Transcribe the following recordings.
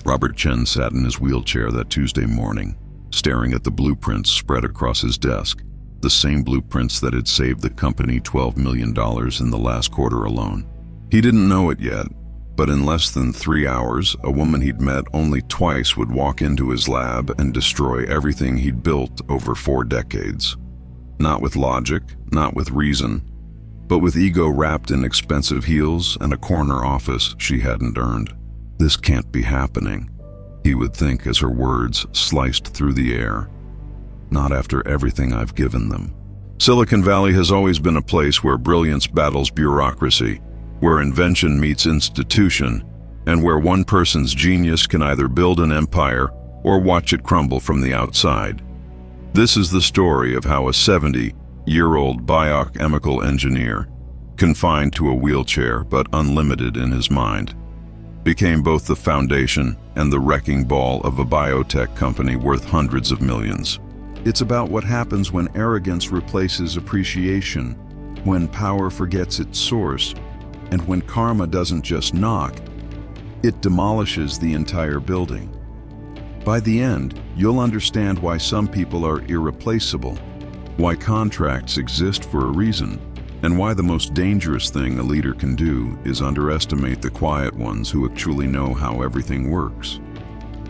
Robert Chen sat in his wheelchair that Tuesday morning, staring at the blueprints spread across his desk, the same blueprints that had saved the company $12 million in the last quarter alone. He didn't know it yet, but in less than 3 hours, a woman he'd met only twice would walk into his lab and destroy everything he'd built over 4 decades. Not with logic, not with reason, but with ego wrapped in expensive heels and a corner office she hadn't earned. This can't be happening, he would think as her words sliced through the air. Not after everything I've given them. Silicon Valley has always been a place where brilliance battles bureaucracy, where invention meets institution, and where one person's genius can either build an empire or watch it crumble from the outside. This is the story of how a 70-year-old biochemical engineer, confined to a wheelchair but unlimited in his mind, became both the foundation and the wrecking ball of a biotech company worth hundreds of millions. It's about what happens when arrogance replaces appreciation, when power forgets its source, and when karma doesn't just knock, it demolishes the entire building. By the end, you'll understand why some people are irreplaceable, why contracts exist for a reason, and why the most dangerous thing a leader can do is underestimate the quiet ones who actually know how everything works.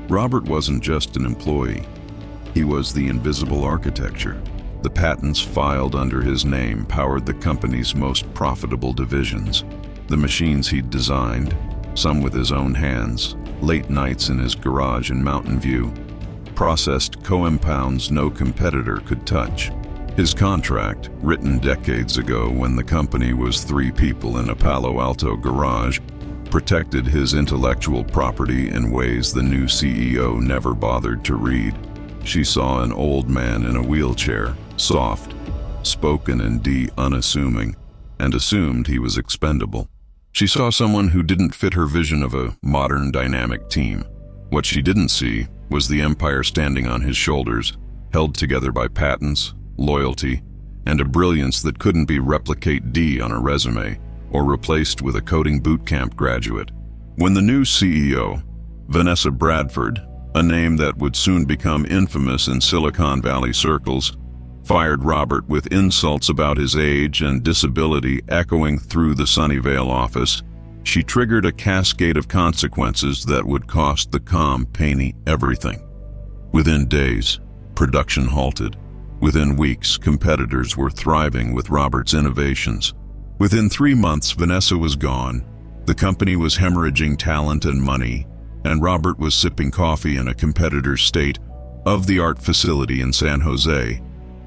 Robert wasn't just an employee. He was the invisible architecture. The patents filed under his name powered the company's most profitable divisions. The machines he'd designed, some with his own hands, late nights in his garage in Mountain View, processed compounds no competitor could touch. His contract, written decades ago when the company was 3 people in a Palo Alto garage, protected his intellectual property in ways the new CEO never bothered to read. She saw an old man in a wheelchair, soft, spoken and unassuming, and assumed he was expendable. She saw someone who didn't fit her vision of a modern dynamic team. What she didn't see was the empire standing on his shoulders, held together by patents, loyalty, and a brilliance that couldn't be replicate on a resume or replaced with a coding bootcamp graduate. When the new CEO, Vanessa Bradford, a name that would soon become infamous in Silicon Valley circles, fired Robert with insults about his age and disability echoing through the Sunnyvale office, she triggered a cascade of consequences that would cost the company everything. Within days, production halted. Within weeks, competitors were thriving with Robert's innovations. Within 3 months, Vanessa was gone. The company was hemorrhaging talent and money, and Robert was sipping coffee in a competitor's state-of-the-art facility in San Jose,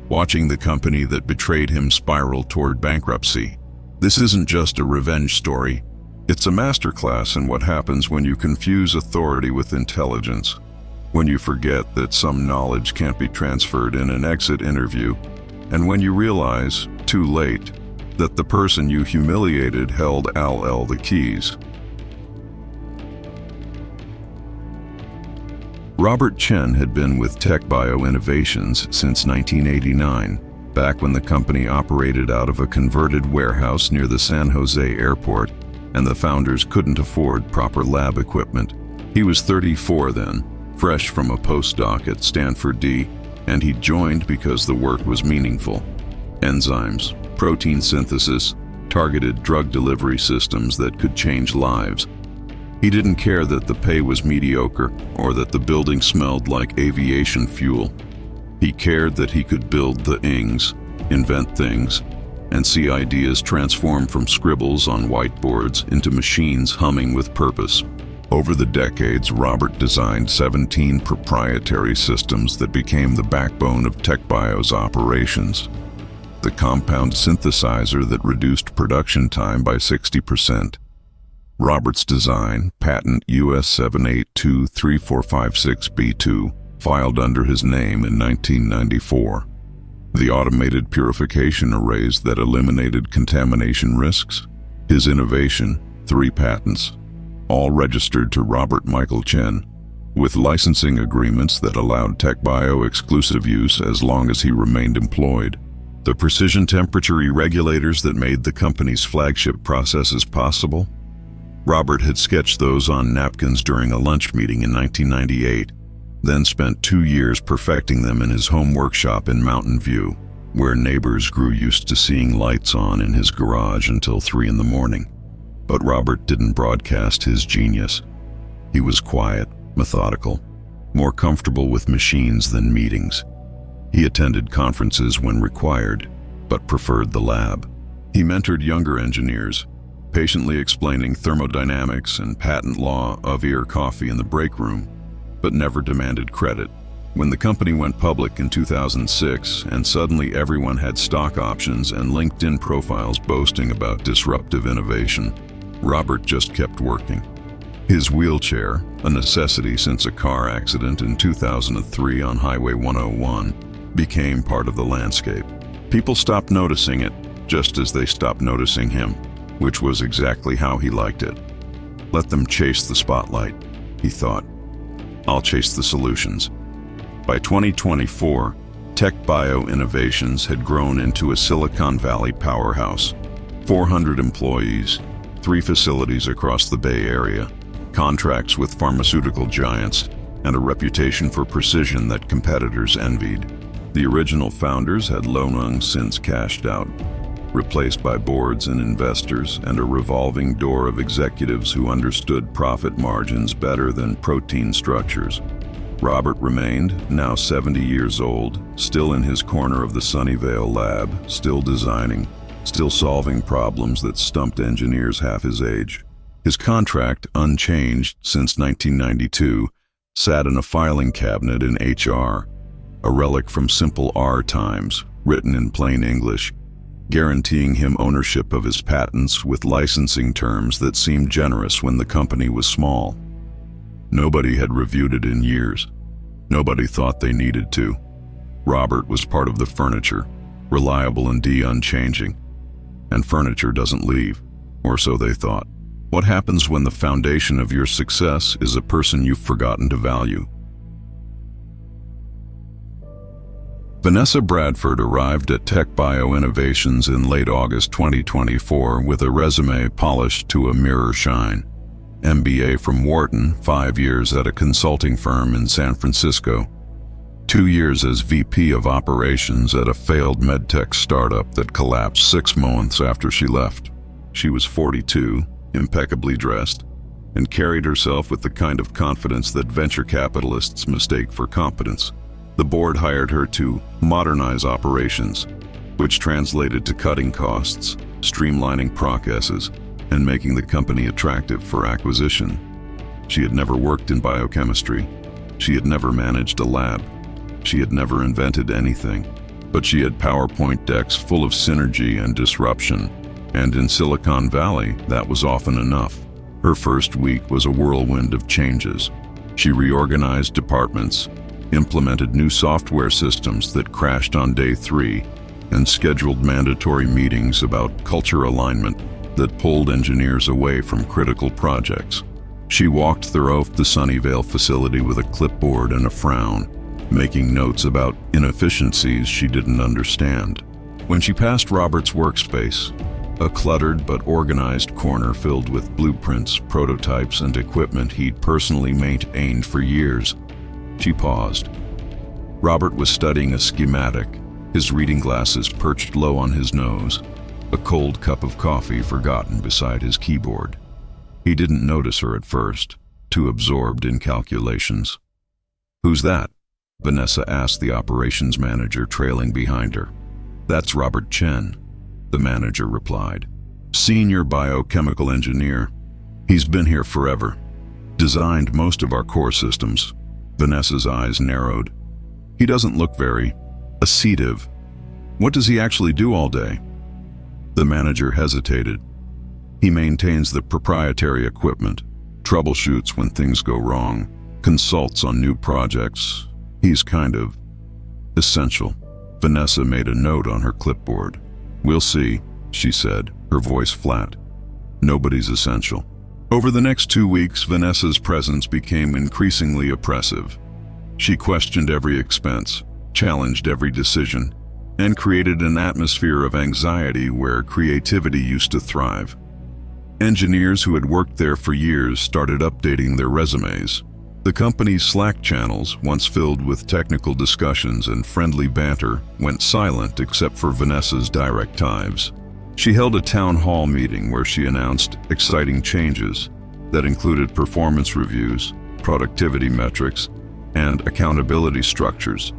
watching the company that betrayed him spiral toward bankruptcy. This isn't just a revenge story. It's a masterclass in what happens when you confuse authority with intelligence, when you forget that some knowledge can't be transferred in an exit interview, and when you realize, too late, that the person you humiliated held all the keys. Robert Chen had been with TechBio Innovations since 1989, back when the company operated out of a converted warehouse near the San Jose airport, and the founders couldn't afford proper lab equipment. He was 34 then, fresh from a postdoc at Stanford, and he joined because the work was meaningful. Enzymes, protein synthesis, targeted drug delivery systems that could change lives. He didn't care that the pay was mediocre or that the building smelled like aviation fuel. He cared that he could build the things, invent things, and see ideas transform from scribbles on whiteboards into machines humming with purpose. Over the decades, Robert designed 17 proprietary systems that became the backbone of TechBio's operations. The compound synthesizer that reduced production time by 60%. Robert's design, patent US 7823456B2, filed under his name in 1994. The automated purification arrays that eliminated contamination risks. His innovation, 3 patents, all registered to Robert Michael Chen, with licensing agreements that allowed TechBio exclusive use as long as he remained employed. The precision temperature regulators that made the company's flagship processes possible. Robert had sketched those on napkins during a lunch meeting in 1998, then spent 2 years perfecting them in his home workshop in Mountain View, where neighbors grew used to seeing lights on in his garage until 3 in the morning. But Robert didn't broadcast his genius. He was quiet, methodical, more comfortable with machines than meetings. He attended conferences when required, but preferred the lab. He mentored younger engineers, patiently explaining thermodynamics and patent law over coffee in the break room, but never demanded credit. When the company went public in 2006 and suddenly everyone had stock options and LinkedIn profiles boasting about disruptive innovation, Robert just kept working. His wheelchair, a necessity since a car accident in 2003 on Highway 101, became part of the landscape. People stopped noticing it, just as they stopped noticing him, which was exactly how he liked it. Let them chase the spotlight, he thought. I'll chase the solutions. By 2024, TechBio Innovations had grown into a Silicon Valley powerhouse. 400 employees, 3 facilities across the Bay Area, contracts with pharmaceutical giants, and a reputation for precision that competitors envied. The original founders had long since cashed out, replaced by boards and investors and a revolving door of executives who understood profit margins better than protein structures. Robert remained, now 70 years old, still in his corner of the Sunnyvale lab, still designing, still solving problems that stumped engineers half his age. His contract, unchanged since 1992, sat in a filing cabinet in HR, a relic from simple R times, written in plain English, guaranteeing him ownership of his patents with licensing terms that seemed generous when the company was small. Nobody had reviewed it in years. Nobody thought they needed to. Robert was part of the furniture, reliable and unchanging. And furniture doesn't leave, or so they thought. What happens when the foundation of your success is a person you've forgotten to value? Vanessa Bradford arrived at TechBio Innovations in late August 2024 with a resume polished to a mirror shine. MBA from Wharton, 5 years at a consulting firm in San Francisco, 2 years as VP of operations at a failed medtech startup that collapsed 6 months after she left. She was 42, impeccably dressed, and carried herself with the kind of confidence that venture capitalists mistake for competence. The board hired her to modernize operations, which translated to cutting costs, streamlining processes, and making the company attractive for acquisition. She had never worked in biochemistry. She had never managed a lab. She had never invented anything. But she had PowerPoint decks full of synergy and disruption, and in Silicon Valley, that was often enough. Her first week was a whirlwind of changes. She reorganized departments, implemented new software systems that crashed on day 3, and scheduled mandatory meetings about culture alignment that pulled engineers away from critical projects. She walked through the Sunnyvale facility with a clipboard and a frown, making notes about inefficiencies she didn't understand. When she passed Robert's workspace, a cluttered but organized corner filled with blueprints, prototypes, and equipment he'd personally maintained for years, she paused. Robert was studying a schematic, his reading glasses perched low on his nose, a cold cup of coffee forgotten beside his keyboard. He didn't notice her at first, too absorbed in calculations. "Who's that?" Vanessa asked the operations manager trailing behind her. "That's Robert Chen," the manager replied. "Senior biochemical engineer. He's been here forever. Designed most of our core systems." Vanessa's eyes narrowed. "He doesn't look very assertive. What does he actually do all day?" The manager hesitated. "He maintains the proprietary equipment, troubleshoots when things go wrong, consults on new projects. He's kind of essential." Vanessa made a note on her clipboard. "We'll see," she said, her voice flat. "Nobody's essential." Over the next 2 weeks, Vanessa's presence became increasingly oppressive. She questioned every expense, challenged every decision, and created an atmosphere of anxiety where creativity used to thrive. Engineers who had worked there for years started updating their resumes. The company's Slack channels, once filled with technical discussions and friendly banter, went silent except for Vanessa's direct types. She held a town hall meeting where she announced exciting changes that included performance reviews, productivity metrics, and accountability structures,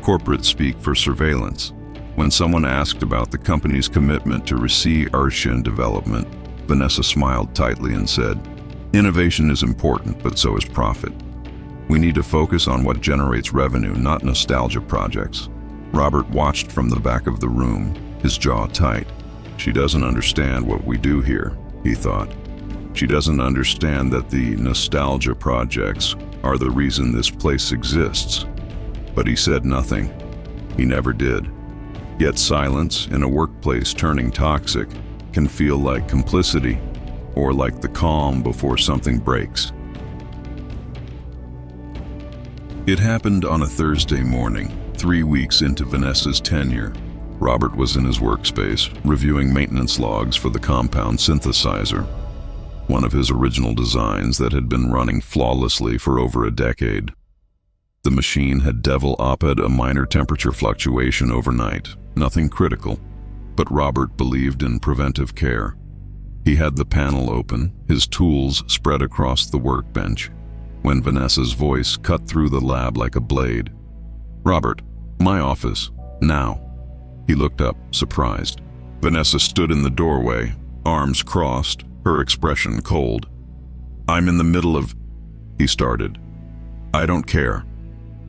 corporate speak for surveillance. When someone asked about the company's commitment to research and development, Vanessa smiled tightly and said, "Innovation is important, but so is profit. We need to focus on what generates revenue, not nostalgia projects." Robert watched from the back of the room, his jaw tight. "She doesn't understand what we do here," he thought. "She doesn't understand that the nostalgia projects are the reason this place exists." But he said nothing. He never did. Yet silence in a workplace turning toxic can feel like complicity, or like the calm before something breaks. It happened on a Thursday morning, 3 weeks into Vanessa's tenure. Robert was in his workspace, reviewing maintenance logs for the compound synthesizer, one of his original designs that had been running flawlessly for over a decade. The machine had developed a minor temperature fluctuation overnight, nothing critical, but Robert believed in preventive care. He had the panel open, his tools spread across the workbench, when Vanessa's voice cut through the lab like a blade. "Robert, my office, now." He looked up, surprised. Vanessa stood in the doorway, arms crossed, her expression cold. "I'm in the middle of—" he started. "I don't care,"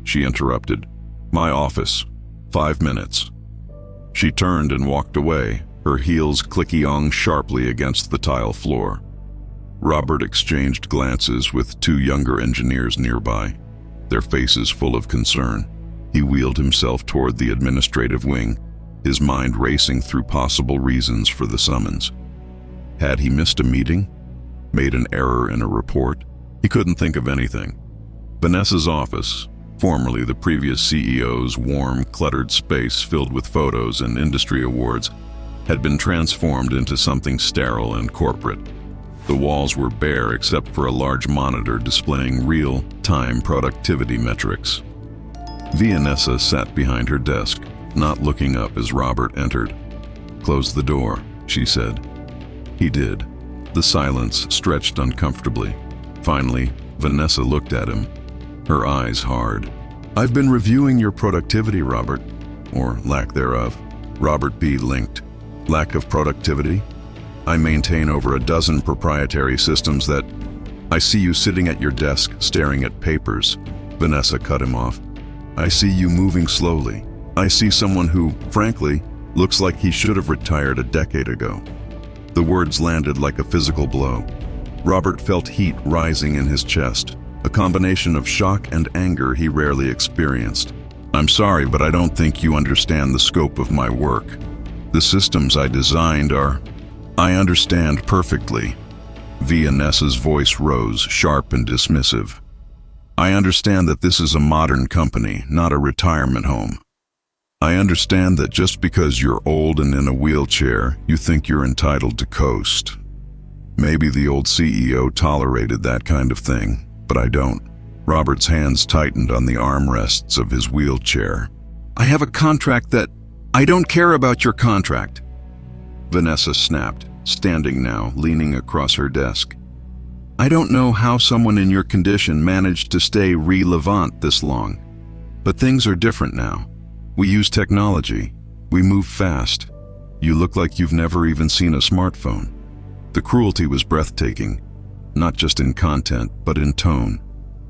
she interrupted. "My office. 5 minutes." She turned and walked away, her heels clicking sharply against the tile floor. Robert exchanged glances with 2 younger engineers nearby, their faces full of concern. He wheeled himself toward the administrative wing, his mind racing through possible reasons for the summons. Had he missed a meeting? Made an error in a report? He couldn't think of anything. Vanessa's office, formerly the previous CEO's warm, cluttered space filled with photos and industry awards, had been transformed into something sterile and corporate. The walls were bare except for a large monitor displaying real-time productivity metrics. Vanessa sat behind her desk, not looking up as Robert entered. "Close the door," she said. He did. The silence stretched uncomfortably. Finally, Vanessa looked at him, her eyes hard. "I've been reviewing your productivity, Robert," or lack thereof. Robert B. linked. "Lack of productivity? I maintain over a dozen proprietary systems that—" "I see you sitting at your desk, staring at papers." Vanessa cut him off. "I see you moving slowly. I see someone who, frankly, looks like he should have retired a decade ago." The words landed like a physical blow. Robert felt heat rising in his chest, a combination of shock and anger he rarely experienced. "I'm sorry, but I don't think you understand the scope of my work. The systems I designed are—" "I understand perfectly." Vanessa's voice rose, sharp and dismissive. "I understand that this is a modern company, not a retirement home. I understand that just because you're old and in a wheelchair, you think you're entitled to coast. Maybe the old CEO tolerated that kind of thing, but I don't." Robert's hands tightened on the armrests of his wheelchair. "I have a contract that—" "I don't care about your contract," Vanessa snapped, standing now, leaning across her desk. "I don't know how someone in your condition managed to stay relevant this long, but things are different now. We use technology. We move fast. You look like you've never even seen a smartphone." The cruelty was breathtaking, not just in content, but in tone.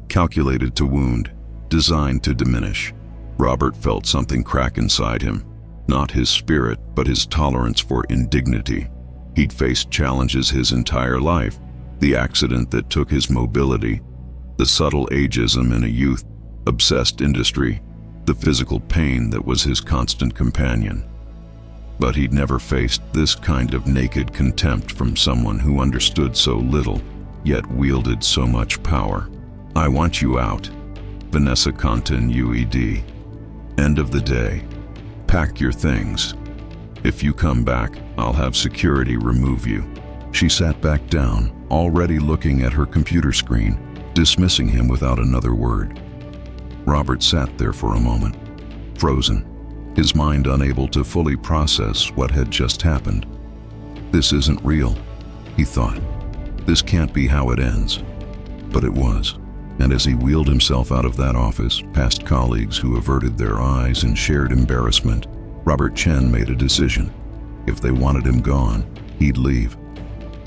Calculated to wound, designed to diminish. Robert felt something crack inside him. Not his spirit, but his tolerance for indignity. He'd faced challenges his entire life. The accident that took his mobility, the subtle ageism in a youth-obsessed industry, the physical pain that was his constant companion. But he'd never faced this kind of naked contempt from someone who understood so little, yet wielded so much power. "I want you out," Vanessa continued. "End of the day. Pack your things. If you come back, I'll have security remove you." She sat back down, already looking at her computer screen, dismissing him without another word. Robert sat there for a moment, frozen, his mind unable to fully process what had just happened. This isn't real, he thought. This can't be how it ends. But it was. And as he wheeled himself out of that office, past colleagues who averted their eyes in shared embarrassment, Robert Chen made a decision. If they wanted him gone, he'd leave.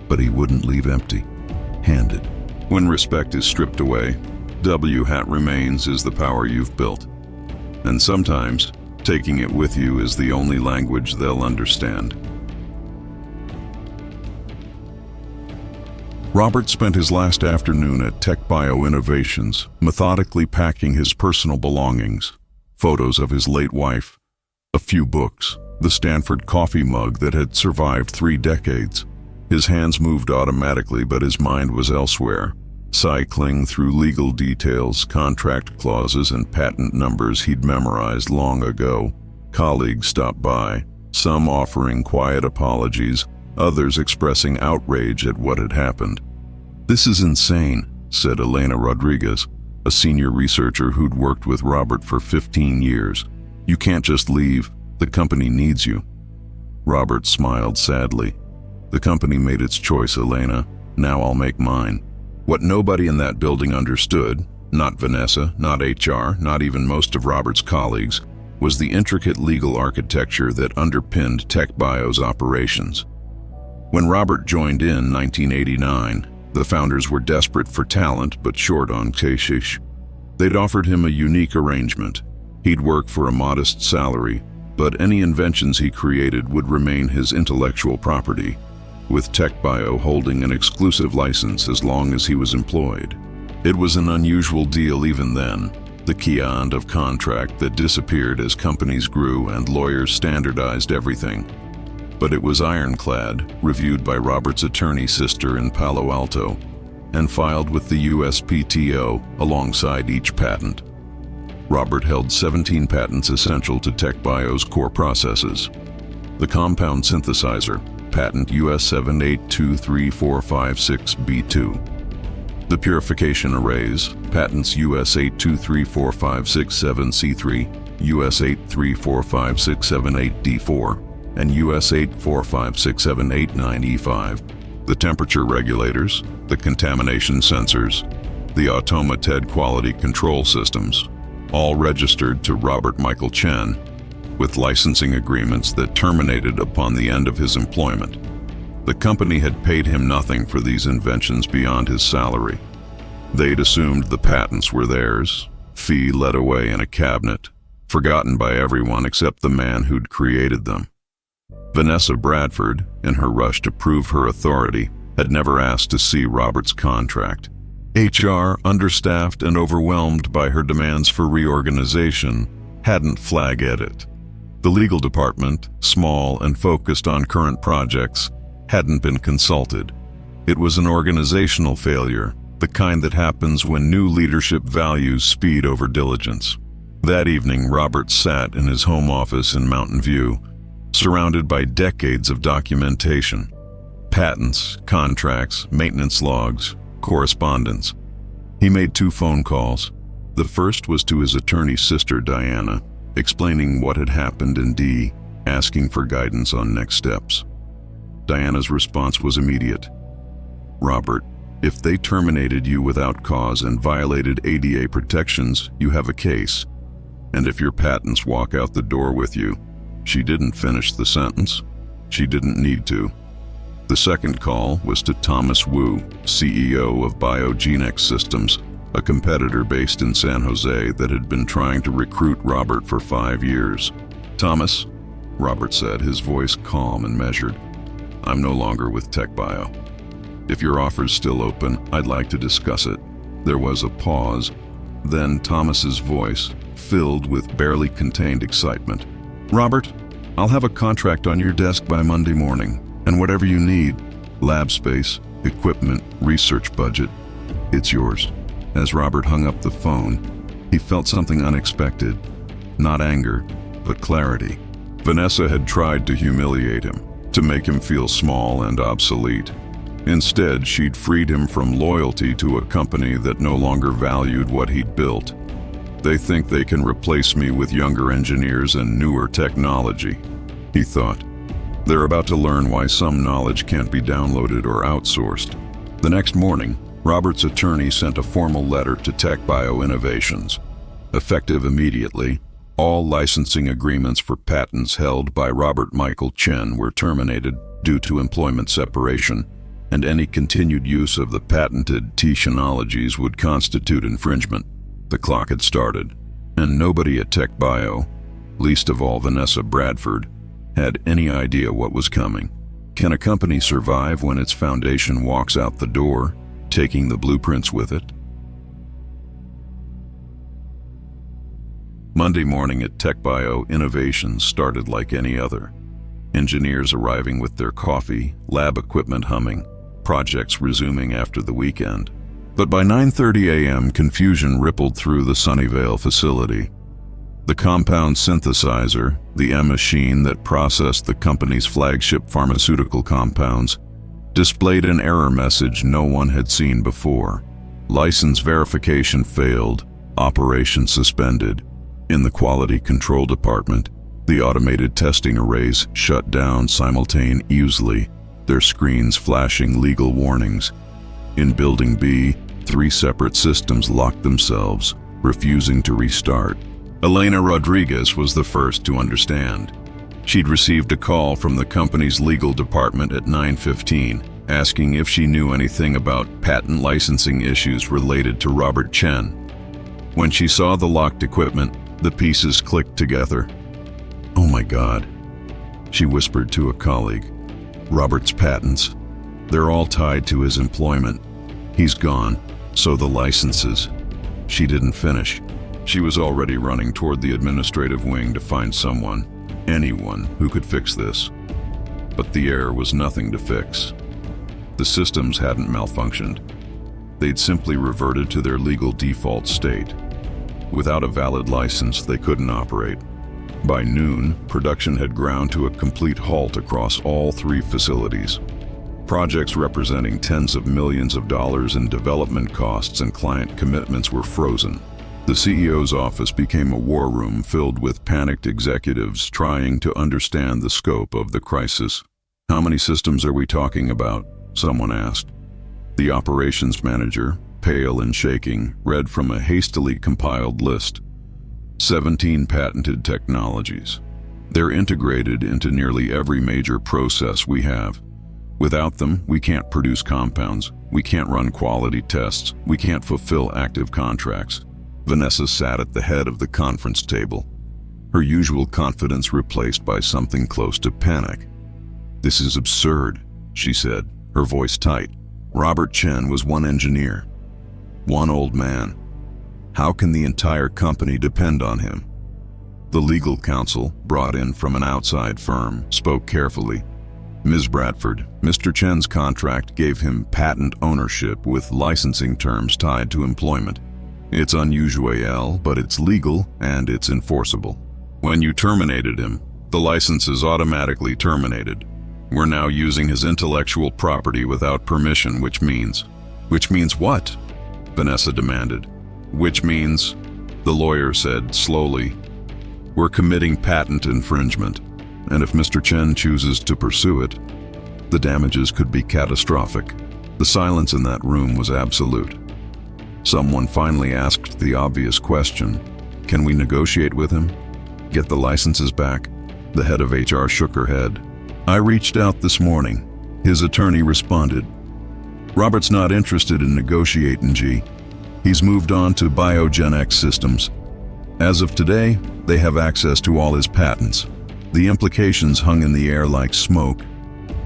But he wouldn't leave empty-handed. When respect is stripped away, W-hat remains is the power you've built. And sometimes, taking it with you is the only language they'll understand. Robert spent his last afternoon at TechBio Innovations, methodically packing his personal belongings, photos of his late wife, a few books, the Stanford coffee mug that had survived 3 decades. His hands moved automatically, but his mind was elsewhere, cycling through legal details, contract clauses, and patent numbers he'd memorized long ago. Colleagues stopped by, some offering quiet apologies, others expressing outrage at what had happened. "This is insane," said Elena Rodriguez, a senior researcher who'd worked with Robert for 15 years. "You can't just leave. The company needs you." Robert smiled sadly. "The company made its choice, Elena. Now I'll make mine." What nobody in that building understood, not Vanessa, not HR, not even most of Robert's colleagues, was the intricate legal architecture that underpinned TechBio's operations. When Robert joined in 1989, the founders were desperate for talent but short on cash. They'd offered him a unique arrangement. He'd work for a modest salary, but any inventions he created would remain his intellectual property, with TechBio holding an exclusive license as long as he was employed. It was an unusual deal even then, the kind of contract that disappeared as companies grew and lawyers standardized everything. But it was ironclad, reviewed by Robert's attorney sister in Palo Alto, and filed with the USPTO alongside each patent. Robert held 17 patents essential to TechBio's core processes. The compound synthesizer, patent US 7823456B2. The purification arrays, patents US 8234567C3, US 8345678D4, and US 8456789E5. The temperature regulators, the contamination sensors, the automated quality control systems, all registered to Robert Michael Chen, with licensing agreements that terminated upon the end of his employment. The company had paid him nothing for these inventions beyond his salary. They'd assumed the patents were theirs, fee led away in a cabinet, forgotten by everyone except the man who'd created them. Vanessa Bradford, in her rush to prove her authority, had never asked to see Robert's contract. HR, understaffed and overwhelmed by her demands for reorganization, hadn't flagged it. The legal department, small and focused on current projects, hadn't been consulted. It was an organizational failure, the kind that happens when new leadership values speed over diligence. That evening, Robert sat in his home office in Mountain View, surrounded by decades of documentation, patents, contracts, maintenance logs, correspondence. He made 2 phone calls. The first was to his attorney sister, Diana, explaining what had happened and asking for guidance on next steps. Diana's response was immediate. "Robert, if they terminated you without cause and violated ADA protections, you have a case. And if your patents walk out the door with you," she didn't finish the sentence. She didn't need to. The second call was to Thomas Wu, CEO of Biogenex Systems, a competitor based in San Jose that had been trying to recruit Robert for 5 years. "Thomas," Robert said, his voice calm and measured, "I'm no longer with TechBio. If your offer's still open, I'd like to discuss it." There was a pause, then Thomas's voice, filled with barely contained excitement. "Robert, I'll have a contract on your desk by Monday morning, and whatever you need, lab space, equipment, research budget, it's yours." As Robert hung up the phone, he felt something unexpected, not anger, but clarity. Vanessa had tried to humiliate him, to make him feel small and obsolete. Instead, she'd freed him from loyalty to a company that no longer valued what he'd built. They think they can replace me with younger engineers and newer technology, he thought. They're about to learn why some knowledge can't be downloaded or outsourced. The next morning, Robert's attorney sent a formal letter to TechBio Innovations. Effective immediately, all licensing agreements for patents held by Robert Michael Chen were terminated due to employment separation, and any continued use of the patented technologies would constitute infringement. The clock had started, and nobody at TechBio, least of all Vanessa Bradford, had any idea what was coming. Can a company survive when its foundation walks out the door, taking the blueprints with it? Monday morning at TechBio Innovations started like any other. Engineers arriving with their coffee, lab equipment humming, projects resuming after the weekend. But by 9:30 a.m., confusion rippled through the Sunnyvale facility. The compound synthesizer, the M-machine that processed the company's flagship pharmaceutical compounds, displayed an error message no one had seen before. License verification failed, operation suspended. In the quality control department, the automated testing arrays shut down simultaneously, their screens flashing legal warnings. In Building B, 3 separate systems locked themselves, refusing to restart. Elena Rodriguez was the first to understand. She'd received a call from the company's legal department at 9:15, asking if she knew anything about patent licensing issues related to Robert Chen. When she saw the locked equipment, the pieces clicked together. "Oh my God," she whispered to a colleague. "Robert's patents. They're all tied to his employment. He's gone, so the licenses." She didn't finish. She was already running toward the administrative wing to find someone, anyone, who could fix this. But the error was nothing to fix. The systems hadn't malfunctioned. They'd simply reverted to their legal default state. Without a valid license, they couldn't operate. By noon, production had ground to a complete halt across all 3 facilities. Projects representing tens of millions of dollars in development costs and client commitments were frozen. The CEO's office became a war room filled with panicked executives trying to understand the scope of the crisis. "How many systems are we talking about?" someone asked. The operations manager, pale and shaking, read from a hastily compiled list. 17 patented technologies. They're integrated into nearly every major process we have. Without them, we can't produce compounds, we can't run quality tests, we can't fulfill active contracts. Vanessa sat at the head of the conference table, her usual confidence replaced by something close to panic. "This is absurd," she said, her voice tight. "Robert Chen was one engineer, one old man. How can the entire company depend on him?" The legal counsel, brought in from an outside firm, spoke carefully. "Ms. Bradford, Mr. Chen's contract gave him patent ownership with licensing terms tied to employment. It's unusual, but it's legal and it's enforceable. When you terminated him, the license is automatically terminated. We're now using his intellectual property without permission, which means..." "Which means what?" Vanessa demanded. "Which means," the lawyer said slowly, "we're committing patent infringement, and if Mr. Chen chooses to pursue it, the damages could be catastrophic." The silence in that room was absolute. Someone finally asked the obvious question, "Can we negotiate with him? Get the licenses back?" The head of HR shook her head. "I reached out this morning," his attorney responded. "Robert's not interested in negotiating, G. He's moved on to BioGenX Systems. As of today, they have access to all his patents." The implications hung in the air like smoke.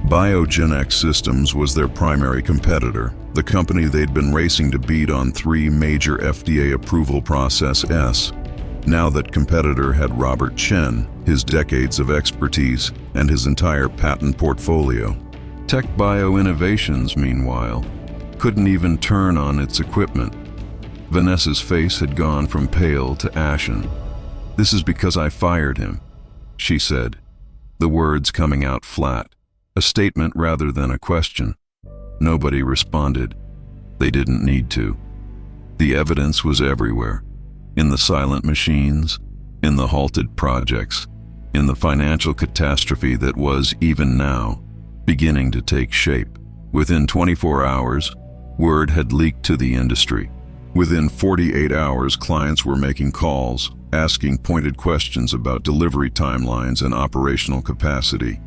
BioGenX Systems was their primary competitor, the company they'd been racing to beat on 3 major FDA approval processes. Now that competitor had Robert Chen, his decades of expertise, and his entire patent portfolio. TechBio Innovations, meanwhile, couldn't even turn on its equipment. Vanessa's face had gone from pale to ashen. "This is because I fired him," she said, the words coming out flat, a statement rather than a question. Nobody responded. They didn't need to. The evidence was everywhere. In the silent machines, in the halted projects, in the financial catastrophe that was, even now, beginning to take shape. Within 24 hours, word had leaked to the industry. Within 48 hours, clients were making calls, asking pointed questions about delivery timelines and operational capacity.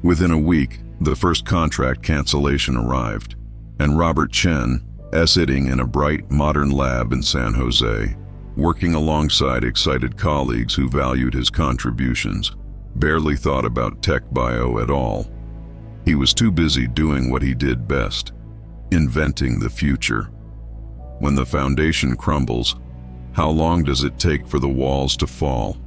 Within a week, the first contract cancellation arrived, and Robert Chen, sitting in a bright, modern lab in San Jose, working alongside excited colleagues who valued his contributions, barely thought about tech bio at all. He was too busy doing what he did best, inventing the future. When the foundation crumbles, how long does it take for the walls to fall?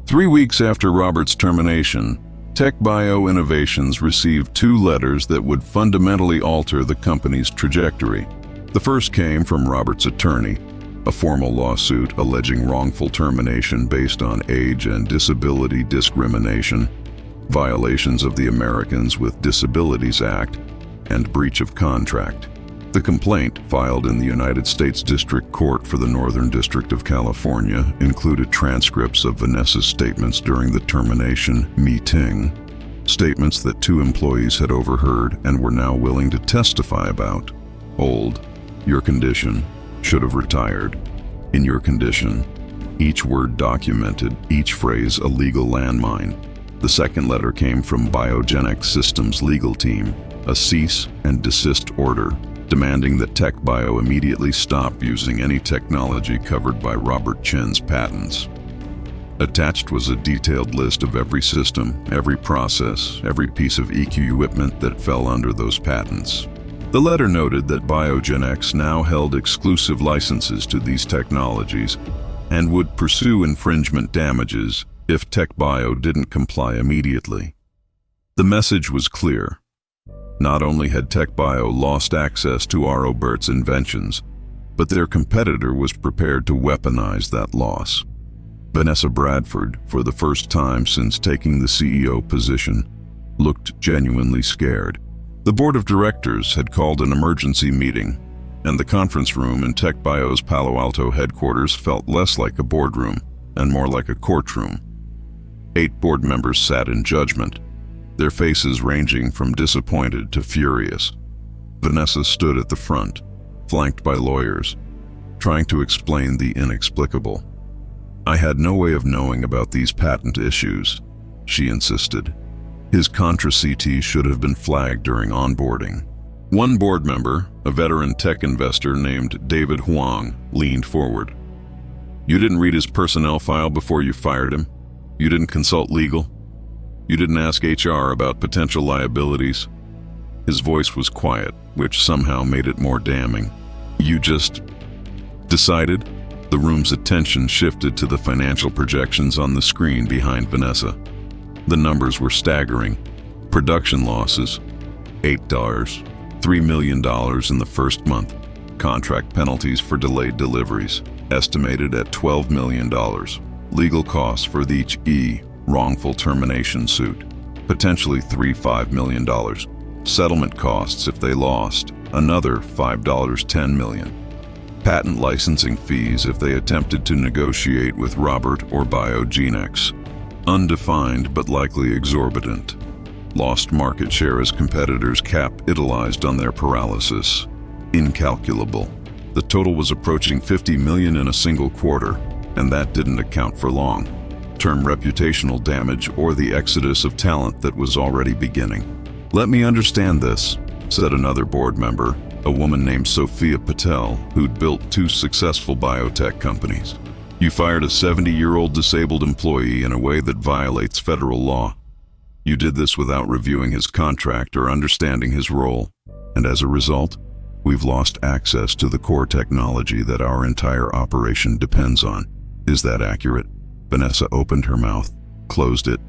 3 weeks after Robert's termination, TechBio Innovations received 2 letters that would fundamentally alter the company's trajectory. The first came from Robert's attorney, a formal lawsuit alleging wrongful termination based on age and disability discrimination, violations of the Americans with Disabilities Act, and breach of contract. The complaint, filed in the United States District Court for the Northern District of California, included transcripts of Vanessa's statements during the termination meeting, statements that 2 employees had overheard and were now willing to testify about. Old, your condition, should have retired. In your condition, each word documented, each phrase a legal landmine. The second letter came from Biogenic Systems' legal team, a cease and desist order, demanding that TechBio immediately stop using any technology covered by Robert Chen's patents. Attached was a detailed list of every system, every process, every piece of equipment that fell under those patents. The letter noted that Biogenics now held exclusive licenses to these technologies and would pursue infringement damages if TechBio didn't comply immediately. The message was clear. Not only had TechBio lost access to Robert's inventions, but their competitor was prepared to weaponize that loss. Vanessa Bradford, for the first time since taking the CEO position, looked genuinely scared. The board of directors had called an emergency meeting, and the conference room in TechBio's Palo Alto headquarters felt less like a boardroom and more like a courtroom. 8 board members sat in judgment, their faces ranging from disappointed to furious. Vanessa stood at the front, flanked by lawyers, trying to explain the inexplicable. "I had no way of knowing about these patent issues," she insisted. His contra CT should have been flagged during onboarding. One board member, a veteran tech investor named David Huang, leaned forward. "You didn't read his personnel file before you fired him? You didn't consult legal? You didn't ask HR about potential liabilities?" His voice was quiet, which somehow made it more damning. "You just decided?" The room's attention shifted to the financial projections on the screen behind Vanessa. The numbers were staggering. Production losses, $8, $3 million in the first month. Contract penalties for delayed deliveries, estimated at $12 million. Legal costs for each wrongful termination suit, potentially $5 million. Settlement costs if they lost, another $10 million. Patent licensing fees if they attempted to negotiate with Robert or Biogenics, undefined but likely exorbitant. Lost market share as competitors capitalized on their paralysis, incalculable. The total was approaching $50 million in a single quarter, and that didn't account for long-term reputational damage or the exodus of talent that was already beginning. "Let me understand this," said another board member, a woman named Sophia Patel, who'd built 2 successful biotech companies. "You fired a 70-year-old disabled employee in a way that violates federal law. You did this without reviewing his contract or understanding his role, and as a result, we've lost access to the core technology that our entire operation depends on. Is that accurate?" Vanessa opened her mouth, closed it,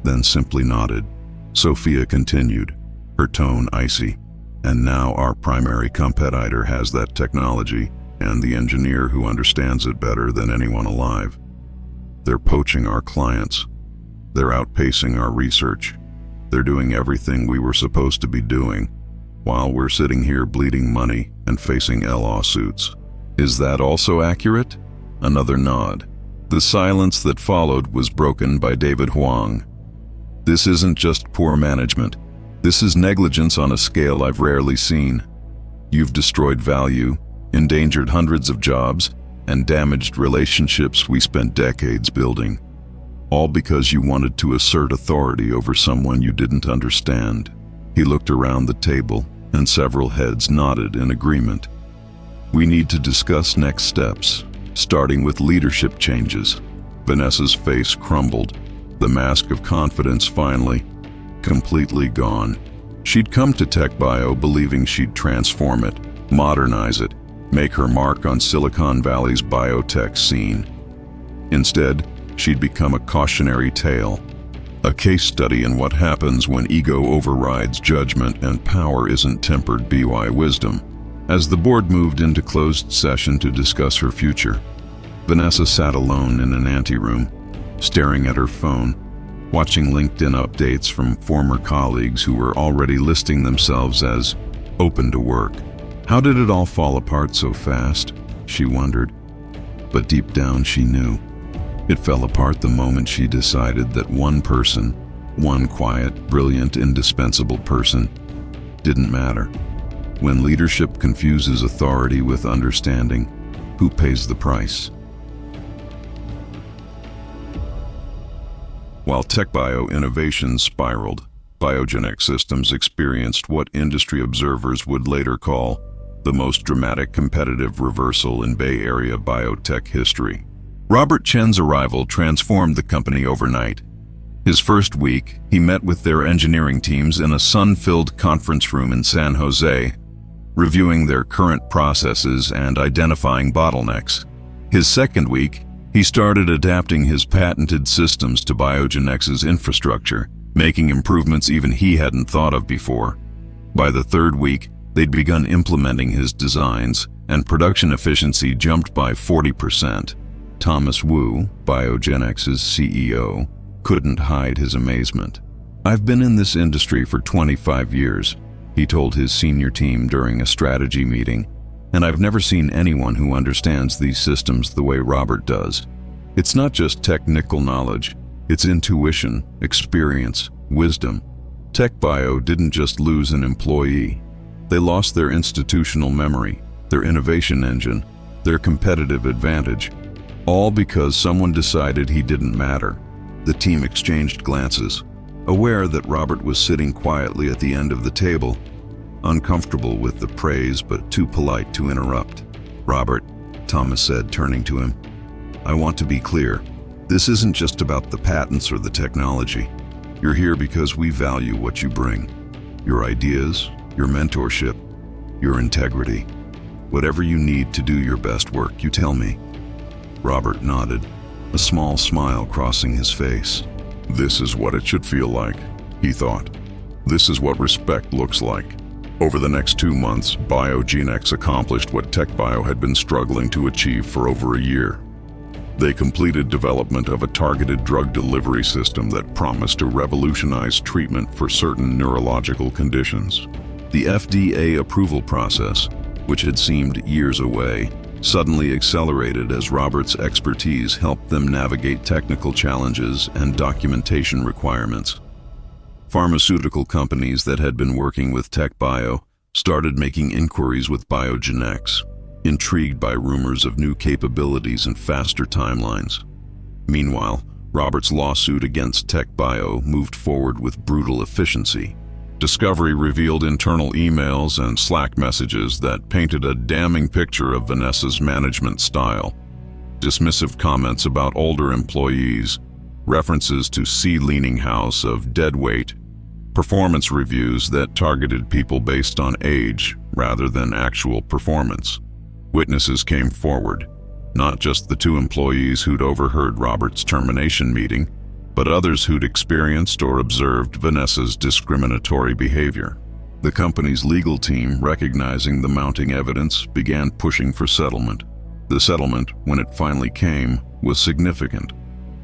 then simply nodded. Sophia continued, her tone icy. "And now our primary competitor has that technology, and the engineer who understands it better than anyone alive. They're poaching our clients. They're outpacing our research. They're doing everything we were supposed to be doing, while we're sitting here bleeding money and facing lawsuits. Is that also accurate? Another nod. The silence that followed was broken by David Huang. This isn't just poor management. This is negligence on a scale I've rarely seen. You've destroyed value, endangered hundreds of jobs, and damaged relationships we spent decades building. All because you wanted to assert authority over someone you didn't understand. He looked around the table, and several heads nodded in agreement. We need to discuss next steps, starting with leadership changes. Vanessa's face crumbled, the mask of confidence finally, completely gone. She'd come to TechBio believing she'd transform it, modernize it, make her mark on Silicon Valley's biotech scene. Instead, she'd become a cautionary tale, a case study in what happens when ego overrides judgment and power isn't tempered by wisdom. As the board moved into closed session to discuss her future, Vanessa sat alone in an anteroom, staring at her phone, watching LinkedIn updates from former colleagues who were already listing themselves as open to work. How did it all fall apart so fast? She wondered. But deep down she knew. It fell apart the moment she decided that one person, one quiet, brilliant, indispensable person, didn't matter. When leadership confuses authority with understanding, who pays the price? While TechBio innovations spiraled, Biogenex Systems experienced what industry observers would later call the most dramatic competitive reversal in Bay Area biotech history. Robert Chen's arrival transformed the company overnight. His first week, he met with their engineering teams in a sun-filled conference room in San Jose, reviewing their current processes and identifying bottlenecks. His second week, he started adapting his patented systems to Biogenex's infrastructure, making improvements even he hadn't thought of before. By the third week, they'd begun implementing his designs, and production efficiency jumped by 40%. Thomas Wu, Biogenex's CEO, couldn't hide his amazement. "I've been in this industry for 25 years, he told his senior team during a strategy meeting, and I've never seen anyone who understands these systems the way Robert does. It's not just technical knowledge, it's intuition, experience, wisdom. TechBio didn't just lose an employee. They lost their institutional memory, their innovation engine, their competitive advantage, all because someone decided he didn't matter." The team exchanged glances, aware that Robert was sitting quietly at the end of the table, uncomfortable with the praise but too polite to interrupt. "Robert," Thomas said, turning to him, "I want to be clear. This isn't just about the patents or the technology. You're here because we value what you bring. Your ideas, your mentorship, your integrity. Whatever you need to do your best work, you tell me." Robert nodded, a small smile crossing his face. "This is what it should feel like," he thought. "This is what respect looks like." Over the next 2 months, Biogenex accomplished what TechBio had been struggling to achieve for over a year. They completed development of a targeted drug delivery system that promised to revolutionize treatment for certain neurological conditions. The FDA approval process, which had seemed years away, suddenly accelerated as Robert's expertise helped them navigate technical challenges and documentation requirements. Pharmaceutical companies that had been working with TechBio started making inquiries with Biogenex, intrigued by rumors of new capabilities and faster timelines. Meanwhile, Robert's lawsuit against TechBio moved forward with brutal efficiency. Discovery revealed internal emails and Slack messages that painted a damning picture of Vanessa's management style. Dismissive comments about older employees, references to sea-leaning house of dead weight, performance reviews that targeted people based on age rather than actual performance. Witnesses came forward, not just the 2 employees who'd overheard Robert's termination meeting, but others who'd experienced or observed Vanessa's discriminatory behavior. The company's legal team, recognizing the mounting evidence, began pushing for settlement. The settlement, when it finally came, was significant.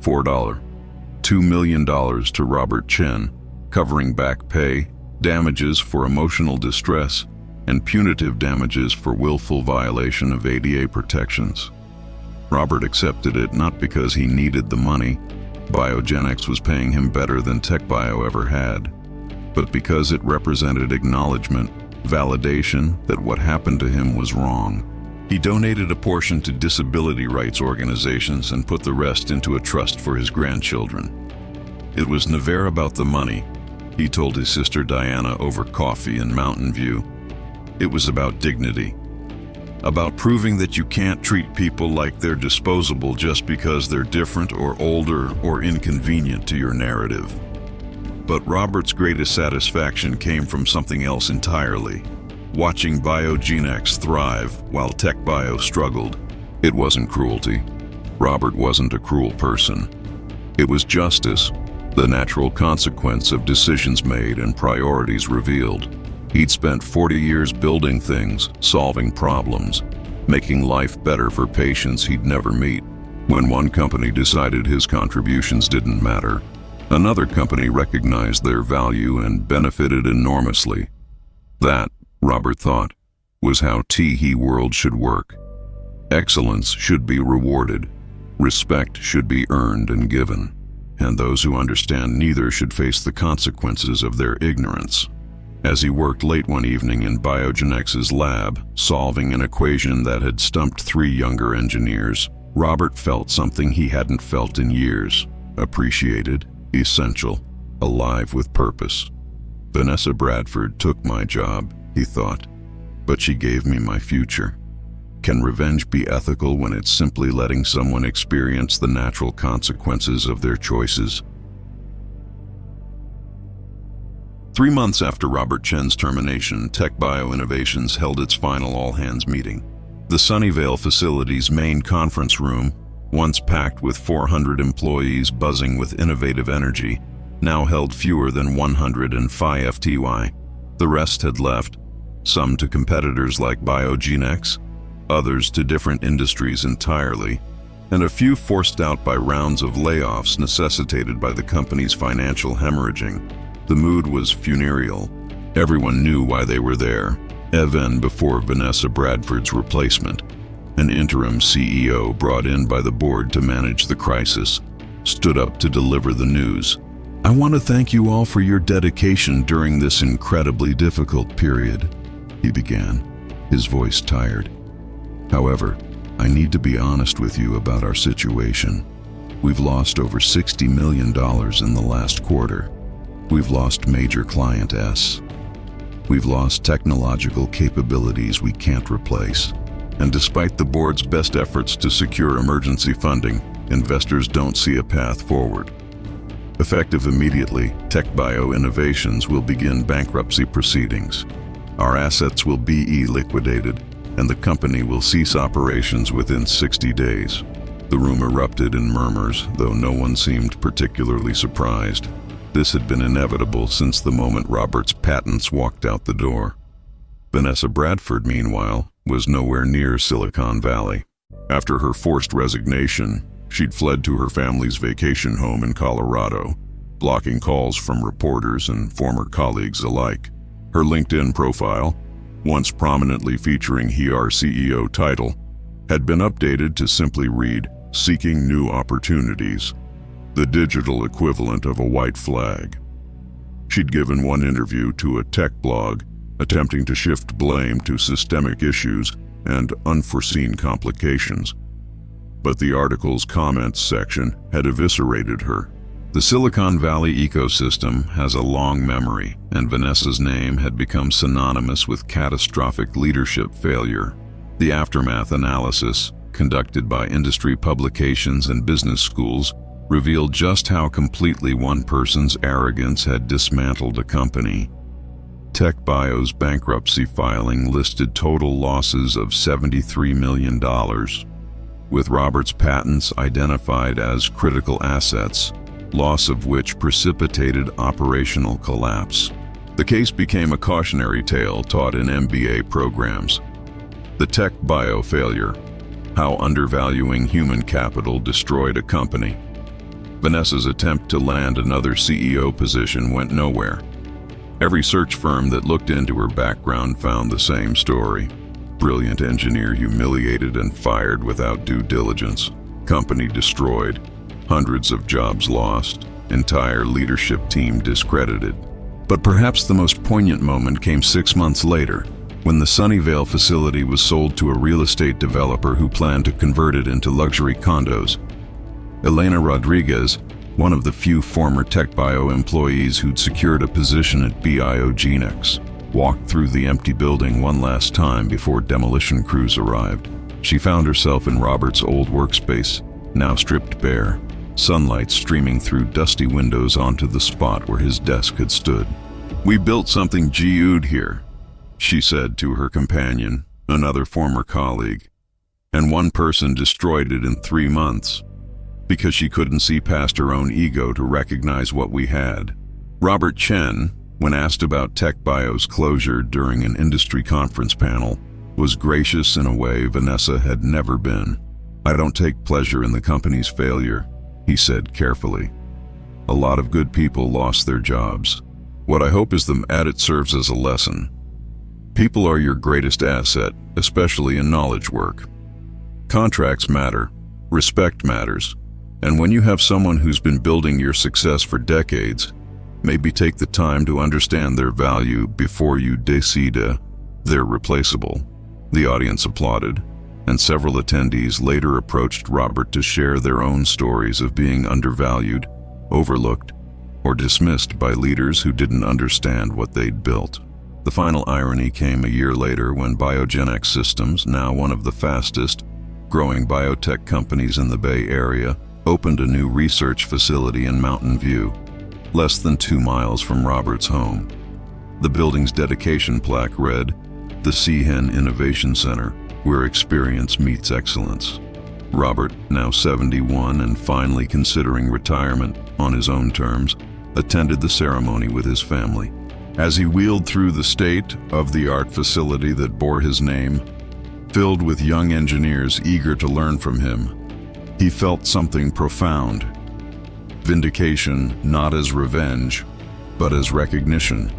$2 million to Robert Chen, covering back pay, damages for emotional distress, and punitive damages for willful violation of ADA protections. Robert accepted it not because he needed the money, Biogenex was paying him better than TechBio ever had, but because it represented acknowledgement, validation that what happened to him was wrong. He donated a portion to disability rights organizations and put the rest into a trust for his grandchildren. It was never about the money, he told his sister Diana over coffee in Mountain View. It was about dignity. About proving that you can't treat people like they're disposable just because they're different or older or inconvenient to your narrative. But Robert's greatest satisfaction came from something else entirely. Watching Biogenex thrive while TechBio struggled. It wasn't cruelty. Robert wasn't a cruel person. It was justice, the natural consequence of decisions made and priorities revealed. He'd spent 40 years building things, solving problems, making life better for patients he'd never meet. When one company decided his contributions didn't matter, another company recognized their value and benefited enormously. That, Robert thought, was how Teehee World should work. Excellence should be rewarded, respect should be earned and given, and those who understand neither should face the consequences of their ignorance. As he worked late one evening in Biogenex's lab, solving an equation that had stumped 3 younger engineers, Robert felt something he hadn't felt in years: appreciated, essential, alive with purpose. Vanessa Bradford took my job, he thought, but she gave me my future. Can revenge be ethical when it's simply letting someone experience the natural consequences of their choices? 3 months after Robert Chen's termination, TechBio Innovations held its final all-hands meeting. The Sunnyvale facility's main conference room, once packed with 400 employees buzzing with innovative energy, now held fewer than 105 FTY. The rest had left, some to competitors like Biogenex, others to different industries entirely, and a few forced out by rounds of layoffs necessitated by the company's financial hemorrhaging. The mood was funereal. Everyone knew why they were there, even before Vanessa Bradford's replacement. An interim CEO brought in by the board to manage the crisis stood up to deliver the news. "I want to thank you all for your dedication during this incredibly difficult period," he began, his voice tired. "However, I need to be honest with you about our situation. We've lost over $60 million in the last quarter. We've lost major client S. We've lost technological capabilities we can't replace. And despite the board's best efforts to secure emergency funding, investors don't see a path forward. Effective immediately, TechBio Innovations will begin bankruptcy proceedings. Our assets will be liquidated, and the company will cease operations within 60 days. The room erupted in murmurs, though no one seemed particularly surprised. This had been inevitable since the moment Robert's patents walked out the door. Vanessa Bradford, meanwhile, was nowhere near Silicon Valley. After her forced resignation, she'd fled to her family's vacation home in Colorado, blocking calls from reporters and former colleagues alike. Her LinkedIn profile, once prominently featuring her CEO title, had been updated to simply read, "Seeking New Opportunities," the digital equivalent of a white flag. She'd given one interview to a tech blog, attempting to shift blame to systemic issues and unforeseen complications. But the article's comments section had eviscerated her. The Silicon Valley ecosystem has a long memory, and Vanessa's name had become synonymous with catastrophic leadership failure. The aftermath analysis, conducted by industry publications and business schools, revealed just how completely one person's arrogance had dismantled a company. TechBio's bankruptcy filing listed total losses of $73 million, with Robert's patents identified as critical assets, loss of which precipitated operational collapse. The case became a cautionary tale taught in MBA programs. The TechBio failure, how undervaluing human capital destroyed a company. Vanessa's attempt to land another CEO position went nowhere. Every search firm that looked into her background found the same story. Brilliant engineer humiliated and fired without due diligence. Company destroyed. Hundreds of jobs lost. Entire leadership team discredited. But perhaps the most poignant moment came 6 months later, when the Sunnyvale facility was sold to a real estate developer who planned to convert it into luxury condos. Elena Rodriguez, one of the few former TechBio employees who'd secured a position at Biogenex, walked through the empty building one last time before demolition crews arrived. She found herself in Robert's old workspace, now stripped bare, sunlight streaming through dusty windows onto the spot where his desk had stood. "We built something good here," she said to her companion, another former colleague, "and one person destroyed it in 3 months. Because she couldn't see past her own ego to recognize what we had." Robert Chen, when asked about TechBio's closure during an industry conference panel, was gracious in a way Vanessa had never been. "I don't take pleasure in the company's failure," he said carefully. "A lot of good people lost their jobs. What I hope is that it serves as a lesson. People are your greatest asset, especially in knowledge work. Contracts matter, respect matters, and when you have someone who's been building your success for decades, maybe take the time to understand their value before you decide they're replaceable." The audience applauded, and several attendees later approached Robert to share their own stories of being undervalued, overlooked, or dismissed by leaders who didn't understand what they'd built. The final irony came a year later when Biogenex Systems, now one of the fastest growing biotech companies in the Bay Area, opened a new research facility in Mountain View, less than 2 miles from Robert's home. The building's dedication plaque read, "The Seahen Innovation Center, where experience meets excellence." Robert, now 71 and finally considering retirement on his own terms, attended the ceremony with his family. As he wheeled through the state-of-the-art facility that bore his name, filled with young engineers eager to learn from him, he felt something profound. Vindication not as revenge, but as recognition.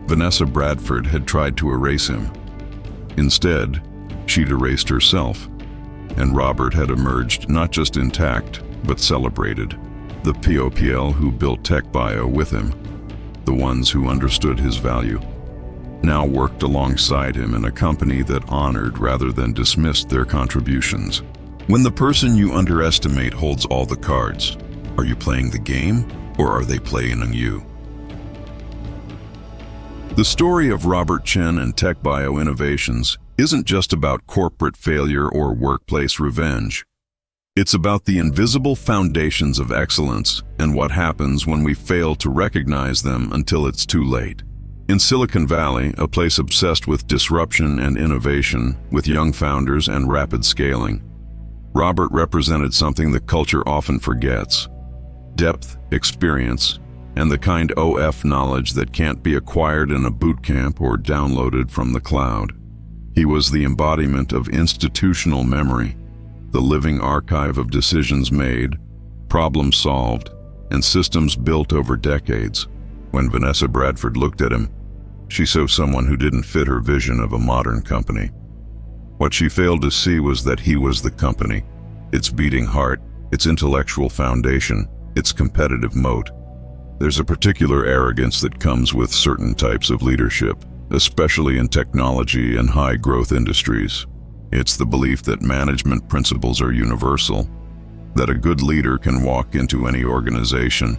Vanessa Bradford had tried to erase him. Instead, she'd erased herself, and Robert had emerged not just intact, but celebrated. The POPL who built TechBio with him, the ones who understood his value, now worked alongside him in a company that honored rather than dismissed their contributions. When the person you underestimate holds all the cards, are you playing the game or are they playing on you? The story of Robert Chen and TechBio Innovations isn't just about corporate failure or workplace revenge. It's about the invisible foundations of excellence and what happens when we fail to recognize them until it's too late. In Silicon Valley, a place obsessed with disruption and innovation, with young founders and rapid scaling, Robert represented something the culture often forgets: depth, experience, and the kind of knowledge that can't be acquired in a boot camp or downloaded from the cloud. He was the embodiment of institutional memory, the living archive of decisions made, problems solved, and systems built over decades. When Vanessa Bradford looked at him, she saw someone who didn't fit her vision of a modern company. What she failed to see was that he was the company, its beating heart, its intellectual foundation, its competitive moat. There's a particular arrogance that comes with certain types of leadership, especially in technology and high-growth industries. It's the belief that management principles are universal, that a good leader can walk into any organization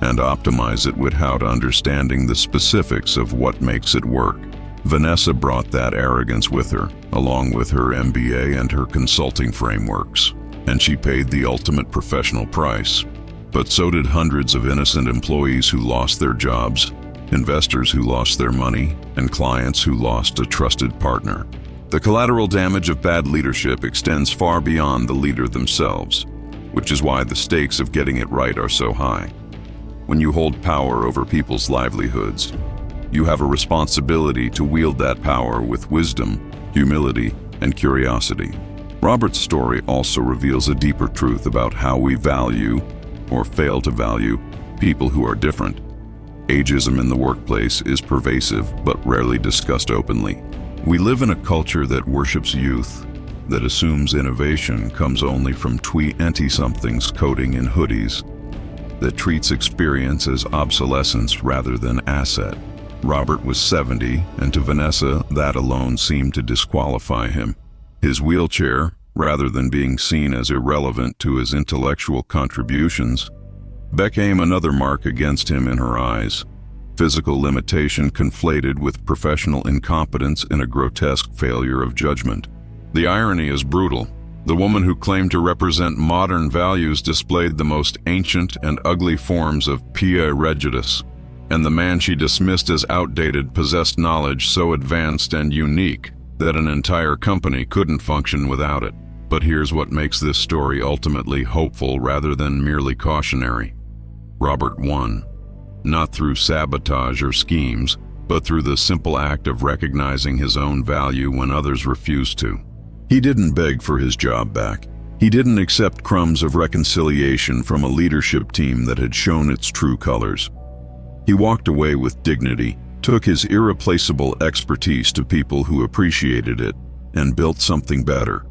and optimize it without understanding the specifics of what makes it work. Vanessa brought that arrogance with her, along with her MBA and her consulting frameworks, and she paid the ultimate professional price. But so did hundreds of innocent employees who lost their jobs, investors who lost their money, and clients who lost a trusted partner. The collateral damage of bad leadership extends far beyond the leader themselves, which is why the stakes of getting it right are so high. When you hold power over people's livelihoods, you have a responsibility to wield that power with wisdom, humility, and curiosity. Robert's story also reveals a deeper truth about how we value or fail to value people who are different. Ageism in the workplace is pervasive but rarely discussed openly. We live in a culture that worships youth, that assumes innovation comes only from anti-somethings coding in hoodies, that treats experience as obsolescence rather than asset. Robert was 70, and to Vanessa, that alone seemed to disqualify him. His wheelchair, rather than being seen as irrelevant to his intellectual contributions, became another mark against him in her eyes. Physical limitation conflated with professional incompetence in a grotesque failure of judgment. The irony is brutal. The woman who claimed to represent modern values displayed the most ancient and ugly forms of prejudice, and the man she dismissed as outdated possessed knowledge so advanced and unique that an entire company couldn't function without it. But here's what makes this story ultimately hopeful rather than merely cautionary. Robert won, not through sabotage or schemes, but through the simple act of recognizing his own value when others refused to. He didn't beg for his job back. He didn't accept crumbs of reconciliation from a leadership team that had shown its true colors. He walked away with dignity, took his irreplaceable expertise to people who appreciated it, and built something better.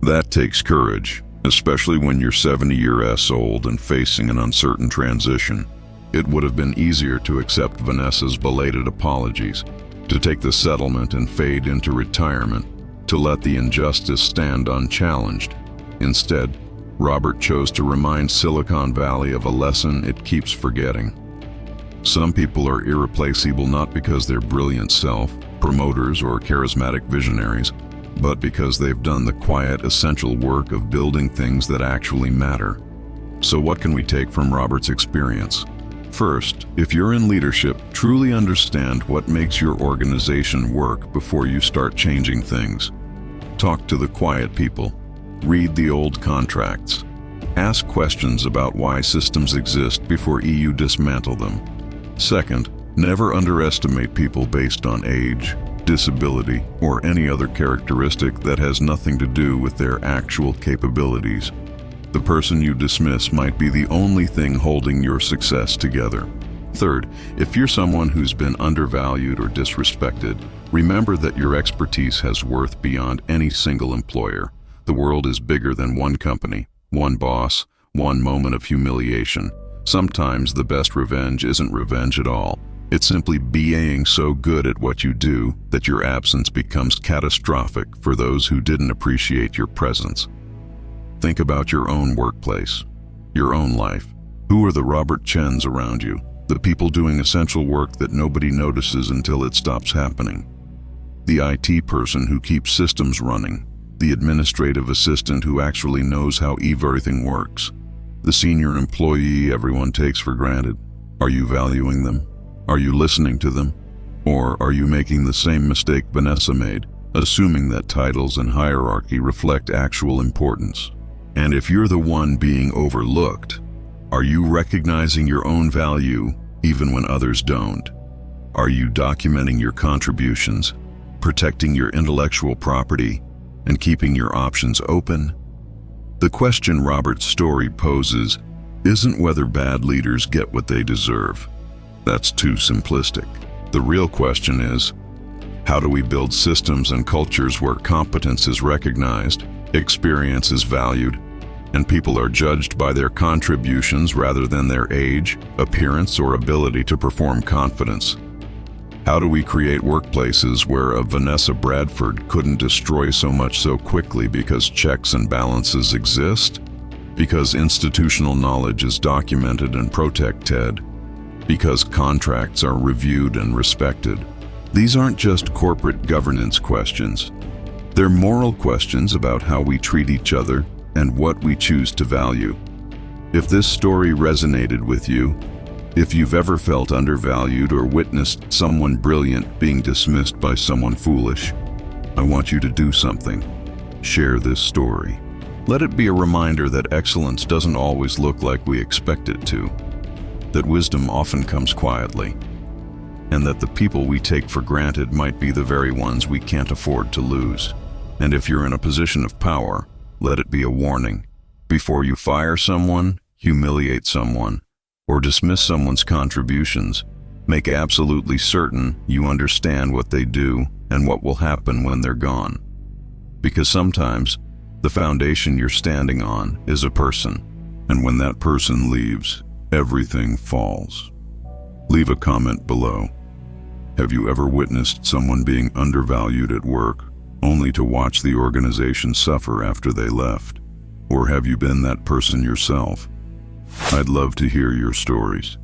That takes courage, especially when you're 70-year-s old and facing an uncertain transition. It would have been easier to accept Vanessa's belated apologies, to take the settlement and fade into retirement, to let the injustice stand unchallenged. Instead, Robert chose to remind Silicon Valley of a lesson it keeps forgetting. Some people are irreplaceable not because they're brilliant promoters or charismatic visionaries, but because they've done the quiet, essential work of building things that actually matter. So what can we take from Robert's experience? First, if you're in leadership, truly understand what makes your organization work before you start changing things. Talk to the quiet people. Read the old contracts. Ask questions about why systems exist before you dismantle them. Second, never underestimate people based on age, disability, or any other characteristic that has nothing to do with their actual capabilities. The person you dismiss might be the only thing holding your success together. Third, if you're someone who's been undervalued or disrespected, remember that your expertise has worth beyond any single employer. The world is bigger than one company, one boss, one moment of humiliation. Sometimes the best revenge isn't revenge at all. It's simply being so good at what you do that your absence becomes catastrophic for those who didn't appreciate your presence. Think about your own workplace, your own life. Who are the Robert Chens around you? The people doing essential work that nobody notices until it stops happening. The IT person who keeps systems running. The administrative assistant who actually knows how everything works. The senior employee everyone takes for granted. Are you valuing them? Are you listening to them? Or are you making the same mistake Vanessa made, assuming that titles and hierarchy reflect actual importance? And if you're the one being overlooked, are you recognizing your own value even when others don't? Are you documenting your contributions, protecting your intellectual property, and keeping your options open? The question Robert's story poses isn't whether bad leaders get what they deserve. That's too simplistic. The real question is, how do we build systems and cultures where competence is recognized, experience is valued, and people are judged by their contributions rather than their age, appearance, or ability to perform confidence? How do we create workplaces where a Vanessa Bradford couldn't destroy so much so quickly because checks and balances exist? Because institutional knowledge is documented and protected? Because contracts are reviewed and respected? These aren't just corporate governance questions. They're moral questions about how we treat each other and what we choose to value. If this story resonated with you, if you've ever felt undervalued or witnessed someone brilliant being dismissed by someone foolish, I want you to do something. Share this story. Let it be a reminder that excellence doesn't always look like we expect it to, that wisdom often comes quietly, and that the people we take for granted might be the very ones we can't afford to lose. And if you're in a position of power, let it be a warning. Before you fire someone, humiliate someone, or dismiss someone's contributions, make absolutely certain you understand what they do and what will happen when they're gone. Because sometimes, the foundation you're standing on is a person, and when that person leaves, everything falls. Leave a comment below. Have you ever witnessed someone being undervalued at work, only to watch the organization suffer after they left? Or have you been that person yourself? I'd love to hear your stories.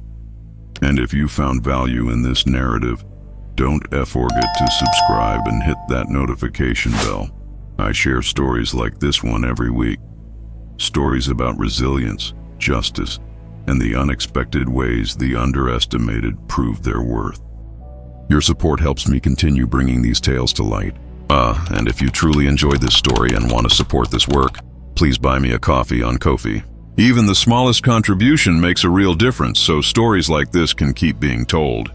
And if you found value in this narrative, don't forget to subscribe and hit that notification bell. I share stories like this one every week. Stories about resilience, justice, and the unexpected ways the underestimated prove their worth. Your support helps me continue bringing these tales to light. And if you truly enjoyed this story and want to support this work, please buy me a coffee on Ko-fi. Even the smallest contribution makes a real difference, so stories like this can keep being told.